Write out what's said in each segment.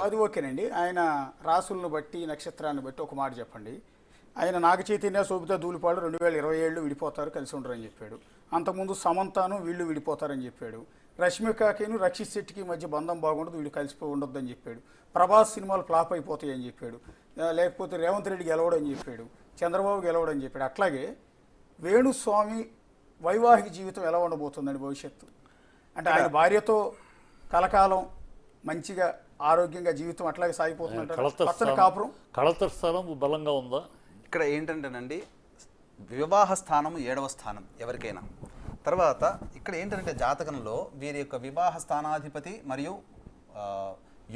అది ఓకేనండి. ఆయన రాసులను బట్టి, నక్షత్రాన్ని బట్టి ఒక మాట చెప్పండి. ఆయన నాగ చైతన్య, శోభితా ధూళిపాడు 2027 విడిపోతారు, కలిసి ఉండరని చెప్పాడు. అంతకుముందు సమంతాను వీళ్ళు విడిపోతారని చెప్పాడు. రష్మికకిను రక్షిత్ శెట్టికి మధ్య బంధం బాగుండదు, వీళ్ళు కలిసిపోయి ఉండొద్దని చెప్పాడు. ప్రభాస్ సినిమాలు ఫ్లాప్ అయిపోతాయని చెప్పాడు. లేకపోతే రేవంత్ రెడ్డి గెలవడని చెప్పాడు, చంద్రబాబు గెలవడని చెప్పాడు. అట్లాగే వేణుస్వామి వైవాహిక జీవితం ఎలా ఉండబోతుందండి భవిష్యత్తు? అంటే ఆయన భార్యతో కలకాలం మంచిగా ఆరోగ్యంగా జీవితం అట్లాగే సాగిపోతుందంటారు. కాపురం కళతర స్థానం బలంగా ఉందా? ఇక్కడ ఏంటంటేనండి, వివాహ స్థానం 7వ స్థానం ఎవరికైనా. తర్వాత ఇక్కడ ఏంటంటే జాతకంలో వీరి యొక్క వివాహ స్థానాధిపతి మరియు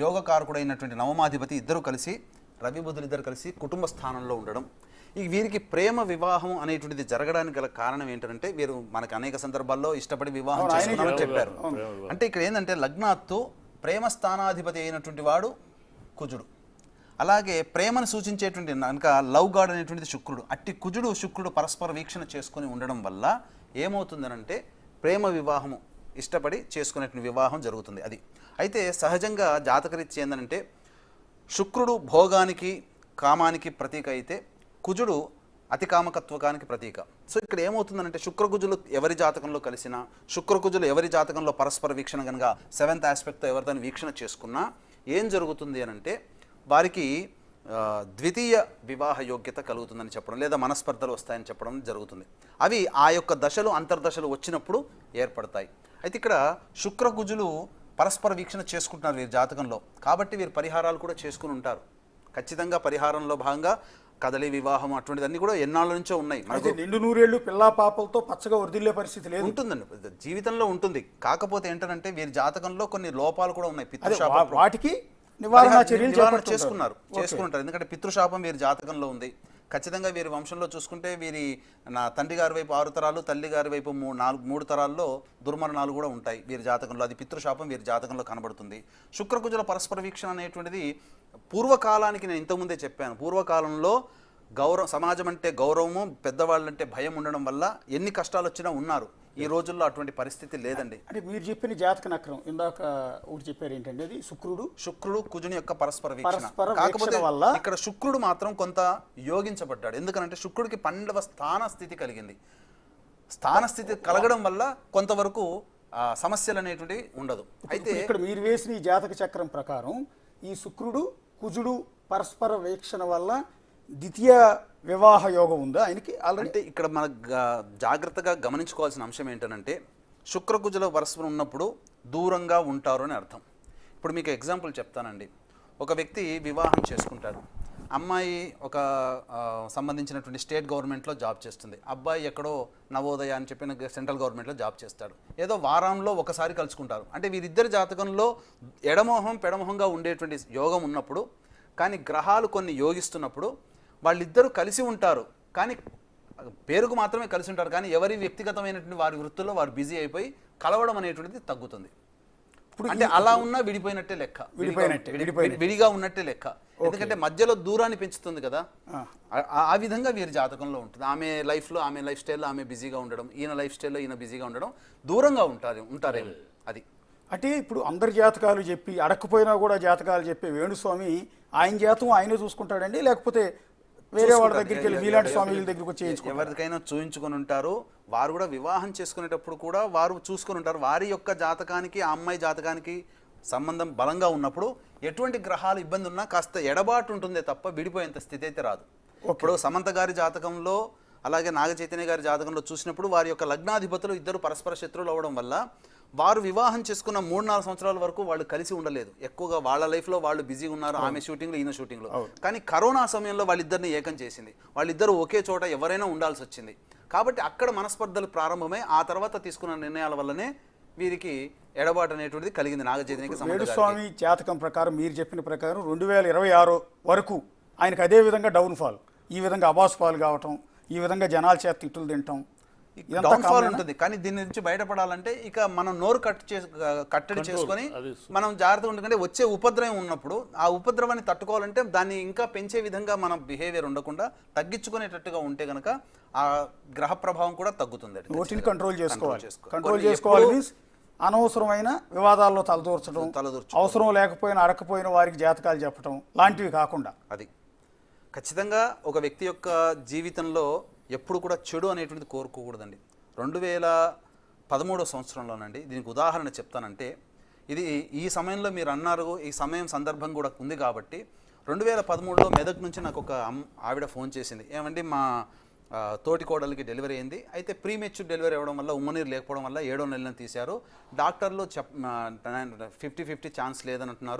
యోగకారకుడైనటువంటి నవమాధిపతి ఇద్దరు కలిసి, రవి బుధులు ఇద్దరు కలిసి కుటుంబ స్థానంలో ఉండడం. ఈ వీరికి ప్రేమ వివాహం అనేటువంటిది జరగడానికి గల కారణం ఏంటంటే, వీరు మనకు అనేక సందర్భాల్లో ఇష్టపడి వివాహం చేసుకున్నామని చెప్పారు. అంటే ఇక్కడ ఏంటంటే లగ్నాత్తు ప్రేమ స్థానాధిపతి అయినటువంటి వాడు కుజుడు, అలాగే ప్రేమను సూచించేటువంటి కనుక లవ్ గాడ్ అనేటువంటిది శుక్రుడు. అట్టి కుజుడు శుక్రుడు పరస్పర వీక్షణ చేసుకుని ఉండడం వల్ల ఏమవుతుందనంటే ప్రేమ వివాహము ఇష్టపడి చేసుకునేటువంటి వివాహం జరుగుతుంది. అది అయితే సహజంగా జాతకరీత్యా ఏంటంటే శుక్రుడు భోగానికి కామానికి ప్రతీక అయితే కుజుడు అతి కామకత్వకానికి ప్రతీక. సో ఇక్కడ ఏమవుతుందంటే శుక్రకుజులు ఎవరి జాతకంలో కలిసినా, శుక్రకుజులు ఎవరి జాతకంలో పరస్పర వీక్షణ కనుక 7th ఆస్పెక్ట్తో ఎవరిదాన్ని వీక్షణ చేసుకున్నా ఏం జరుగుతుంది అని అంటే వారికి ద్వితీయ వివాహ యోగ్యత కలుగుతుందని చెప్పడం, లేదా మనస్పర్ధలు వస్తాయని చెప్పడం జరుగుతుంది. అవి ఆ యొక్క దశలు అంతర్దశలు వచ్చినప్పుడు ఏర్పడతాయి. అయితే ఇక్కడ శుక్రకుజులు పరస్పర వీక్షణ చేసుకుంటున్నారు వీరి జాతకంలో, కాబట్టి వీరు పరిహారాలు కూడా చేసుకుని ఉంటారు. ఖచ్చితంగా పరిహారంలో భాగంగా కదలి వివాహం అటువంటిదన్నీ కూడా ఎన్నాళ్ళ నుంచో ఉన్నాయి. నిండు నూరేళ్లు పిల్లా పాపలతో పచ్చగా వదిలే పరిస్థితి లేదు, ఉంటుందండి, జీవితంలో ఉంటుంది. కాకపోతే ఏంటంటే వీరి జాతకంలో కొన్ని లోపాలు కూడా ఉన్నాయి. వాటికి నివారణ చర్యలు చేసుకుంటారు. ఎందుకంటే పితృశాపం వీరి జాతకంలో ఉంది. ఖచ్చితంగా వీరి వంశంలో చూసుకుంటే వీరి నా తండ్రి గారి వైపు 6 తరాలు, తల్లి గారి వైపు 3 తరాల్లో దుర్మరణాలు కూడా ఉంటాయి వీరి జాతకంలో. అది పితృశాపం వీరి జాతకంలో కనబడుతుంది. శుక్రకుజుల పరస్పర వీక్షణ అనేటువంటిది పూర్వకాలానికి నేను ఇంతకుముందే చెప్పాను. పూర్వకాలంలో సమాజం అంటే గౌరవము, పెద్దవాళ్ళంటే భయం ఉండడం వల్ల ఎన్ని కష్టాలు వచ్చినా ఉన్నారు. ఈ రోజుల్లో అటువంటి పరిస్థితి లేదండి. అంటే మీరు చెప్పిన జాతక నక్రం ఇందాక ఒకటి చెప్పారు ఏంటంటే, అది శుక్రుడు కుజుని యొక్క పరస్పర వీక్షణ. కాకపోతే ఇక్కడ శుక్రుడు మాత్రం కొంత యోగించబడ్డాడు. ఎందుకంటే శుక్రుడికి 12వ స్థాన స్థితి కలిగింది. స్థాన స్థితి కలగడం వల్ల కొంతవరకు సమస్యలు అనేటువంటివి ఉండదు. అయితే ఇక్కడ మీరు వేసిన ఈ జాతక చక్రం ప్రకారం ఈ శుక్రుడు కుజుడు పరస్పర వీక్షణ వల్ల ద్వితీయ వివాహ యోగం ఉందా ఆయనకి ఆల్రెడీ? అంటే ఇక్కడ మన జాగ్రత్తగా గమనించుకోవాల్సిన అంశం ఏంటంటే శుక్రకుజుల పరస్పరం ఉన్నప్పుడు దూరంగా ఉంటారు అని అర్థం. ఇప్పుడు మీకు ఎగ్జాంపుల్ చెప్తానండి. ఒక వ్యక్తి వివాహం చేసుకుంటాడు. అమ్మాయి ఒక సంబంధించినటువంటి స్టేట్ గవర్నమెంట్లో జాబ్ చేస్తుంది, అబ్బాయి ఎక్కడో నవోదయ అని చెప్పిన సెంట్రల్ గవర్నమెంట్లో జాబ్ చేస్తాడు. ఏదో వారంలో ఒకసారి కలుసుకుంటారు. అంటే వీరిద్దరి జాతకంలో ఎడమోహం పెడమోహంగా ఉండేటువంటి యోగం ఉన్నప్పుడు, కానీ గ్రహాలు కొన్ని యోగిస్తున్నప్పుడు వాళ్ళిద్దరూ కలిసి ఉంటారు, కానీ పేరుకు మాత్రమే కలిసి ఉంటారు. కానీ ఎవరి వ్యక్తిగతమైనటువంటి వారి వృత్తుల్లో వారు బిజీ అయిపోయి కలవడం అనేటువంటిది తగ్గుతుంది. అంటే అలా ఉన్నా విడిపోయినట్టే లెక్క, విడిగా ఉన్నట్టే లెక్క. ఎందుకంటే మధ్యలో దూరాన్ని పెంచుతుంది కదా, ఆ విధంగా వీరి జాతకంలో ఉంటుంది. ఆమె లైఫ్లో ఆమె లైఫ్ స్టైల్లో ఆమె బిజీగా ఉండడం, ఈయన లైఫ్ స్టైల్లో ఈయన బిజీగా ఉండడం, దూరంగా ఉంటారేమో. అది అంటే ఇప్పుడు అందరి జాతకాలు చెప్పి అడక్కుపోయినా కూడా జాతకాలు చెప్పే వేణుస్వామి ఆయన జాతకం ఆయనే చూసుకుంటాడండి, లేకపోతే వేరే వాళ్ళ దగ్గరికి వెళ్ళి మీలాంటి స్వామిల దగ్గరికి వచ్చి ఎవరికైనా చూయించుకొని ఉంటారు. వారు కూడా వివాహం చేసుకునేటప్పుడు కూడా వారు చూసుకొని ఉంటారు. వారి యొక్క జాతకానికి ఆ అమ్మాయి జాతకానికి సంబంధం బలంగా ఉన్నప్పుడు ఎటువంటి గ్రహాలు ఇబ్బంది ఉన్నా కాస్త ఎడబాటు ఉంటుందే తప్ప విడిపోయేంత స్థితి అయితే రాదు. ఇప్పుడు సమంత గారి జాతకంలో అలాగే నాగ చైతన్య గారి జాతకంలో చూసినప్పుడు వారి యొక్క లగ్నాధిపతులు ఇద్దరు పరస్పర శత్రువులు అవ్వడం వల్ల వారు వివాహం చేసుకున్న 3-4 సంవత్సరాల వరకు వాళ్ళు కలిసి ఉండలేదు. ఎక్కువగా వాళ్ళ లైఫ్లో వాళ్ళు బిజీ ఉన్నారు, ఆమె షూటింగ్లో ఈయన షూటింగ్లో. కానీ కరోనా సమయంలో వాళ్ళిద్దరిని ఏకం చేసింది. వాళ్ళిద్దరూ ఒకే చోట ఎవరైనా ఉండాల్సి వచ్చింది. కాబట్టి అక్కడ మనస్పర్ధలు ప్రారంభమై ఆ తర్వాత తీసుకున్న నిర్ణయాల వల్లనే వీరికి ఎడబాటు అనేటువంటిది కలిగింది నాగ చైతన్యకి. వేణుస్వామి జాతకం ప్రకారం మీరు చెప్పిన ప్రకారం 2026 వరకు ఆయనకు అదే విధంగా డౌన్ఫాల్, ఈ విధంగా అబాస్పాలు కావటం, ఈ విధంగా జనాల చేత తిట్టులు తింటాం, డౌన్ఫాల్ ఉంటుంది. కానీ దీని నుంచి బయటపడాలంటే ఇక మనం నోరు కట్టడి చేసుకొని మనం జాగ్రత్తగా ఉంటుంది. వచ్చే ఉపద్రవం ఉన్నప్పుడు ఆ ఉపద్రవాన్ని తట్టుకోవాలంటే దాన్ని ఇంకా పెంచే విధంగా మన బిహేవియర్ ఉండకుండా తగ్గించుకునేటట్టుగా ఉంటే కనుక ఆ గ్రహ ప్రభావం కూడా తగ్గుతుంది. కంట్రోల్ చేసుకోవాలి. అనవసరమైన వివాదాల్లో తలదూర్చడం, అవసరం లేకపోయినా అడకపోయిన వారికి జాతకాలు చెప్పడం లాంటివి కాకుండా. అది ఖచ్చితంగా ఒక వ్యక్తి యొక్క జీవితంలో ఎప్పుడు కూడా చెడు అనేటువంటిది కోరుకోకూడదండి. 2013 సంవత్సరంలోనండి, దీనికి ఉదాహరణ చెప్తానంటే, ఇది ఈ సమయంలో మీరు అన్నారు, ఈ సమయం సందర్భం కూడా ఉంది కాబట్టి 2013లో మెదక్ నుంచి నాకు ఒక ఆవిడ ఫోన్ చేసింది. ఏమండి, మా తోటి కోడలికి డెలివరీ అయింది, అయితే ప్రీమెచ్యూర్ డెలివరీ అవ్వడం వల్ల ఉమ్మనీరు లేకపోవడం వల్ల 7వ నెలను తీశారు, డాక్టర్లు 50-50 ఛాన్స్ లేదని అంటున్నారు,